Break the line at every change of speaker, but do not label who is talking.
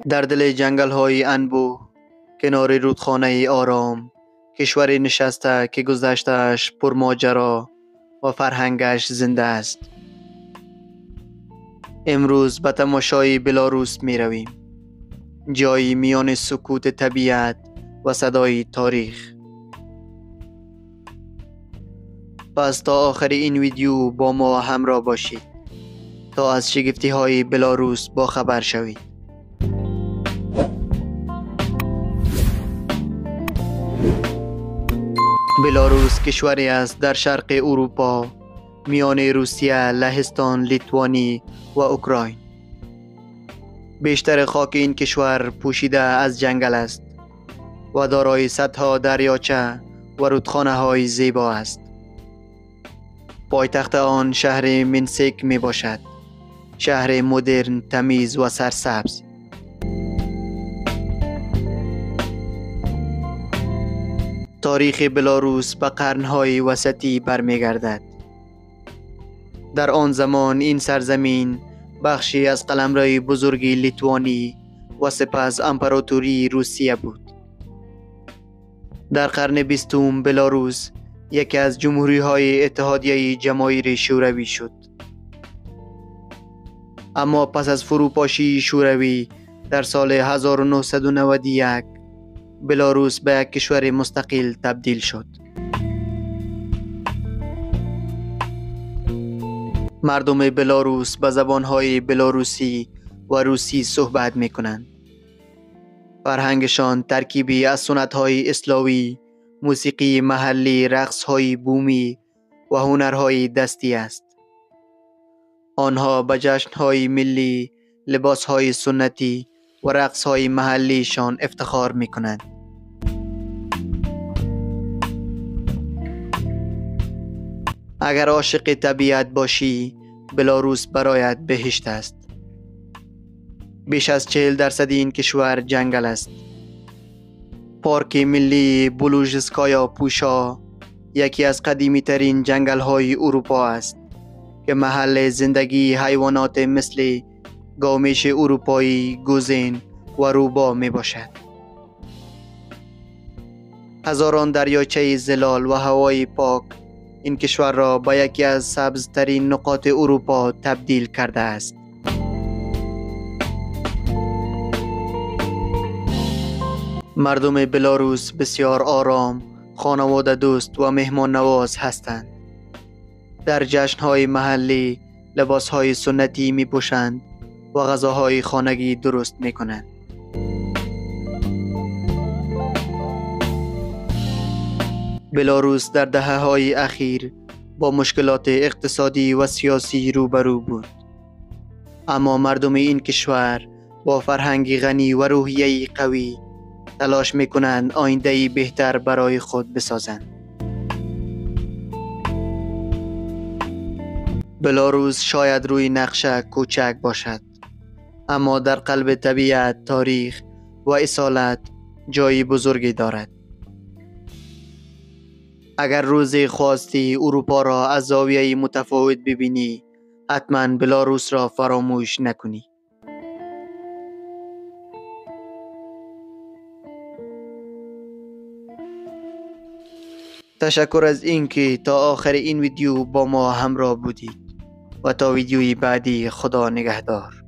در دل جنگل های انبوه، کنار رودخانه آرام، کشوری نشسته که گذشتهش پر ماجرا و فرهنگش زنده است. امروز به تماشای بلاروس می رویم، جایی میان سکوت طبیعت و صدای تاریخ. پس تا آخر این ویدیو با ما همراه باشید تا از شگفتی های بلاروس با خبر شوید. بلاروس کشوری است در شرق اروپا، میان روسیه، لهستان، لیتوانی و اوکراین. بیشتر خاک این کشور پوشیده از جنگل است و دارای صدها دریاچه و رودخانه های زیبا است. پایتخت آن شهر منسک می باشد، شهر مدرن، تمیز و سرسبز. تاریخ بلاروس به قرنهای وسطی برمیگردد. در آن زمان این سرزمین بخشی از قلمرو بزرگ لیتوانی و سپس امپراتوری روسیه بود. در قرن 20 بلاروس یکی از جمهوری‌های اتحادیه جماهیر شوروی شد. اما پس از فروپاشی شوروی در سال 1991 بلاروس به یک کشور مستقل تبدیل شد. مردم بلاروس به زبانهای بلاروسی و روسی صحبت می کنند. فرهنگشان ترکیبی از سنت‌های اسلامی، موسیقی محلی، رقص‌های بومی و هنرهای دستی است. آنها به جشن‌های ملی، لباس‌های سنتی و رقص‌های محلیشان افتخار می کنند. اگر عاشق طبیعت باشی، بلاروس برایت بهشت است. بیش از 40% این کشور جنگل است. پارک ملی بلوژسکایا پوشا یکی از قدیمی ترین جنگل های اروپا است که محل زندگی حیوانات مثل گاومیش اروپایی، گوزن و روبا می باشد. هزاران دریاچه زلال و هوای پاک این کشور را به یکی از سبزترین نقاط اروپا تبدیل کرده است. مردم بلاروس بسیار آرام، خانواده دوست و مهمان نواز هستند. در جشن‌های محلی لباس‌های سنتی می پوشند و غذاهای خانگی درست می کنند. بلاروس در دهه‌های اخیر با مشکلات اقتصادی و سیاسی روبرو بود. اما مردم این کشور با فرهنگی غنی و روحیه‌ای قوی تلاش می‌کنند آینده‌ای بهتر برای خود بسازند. بلاروس شاید روی نقشه کوچک باشد، اما در قلب طبیعت، تاریخ و اصالت جای بزرگی دارد. اگر روزی خواستی اروپا را از زاویه متفاوت ببینی، حتما بلاروس را فراموش نکنی. تشکر از اینکه تا آخر این ویدیو با ما همراه بودید و تا ویدیوی بعدی، خدا نگهدار.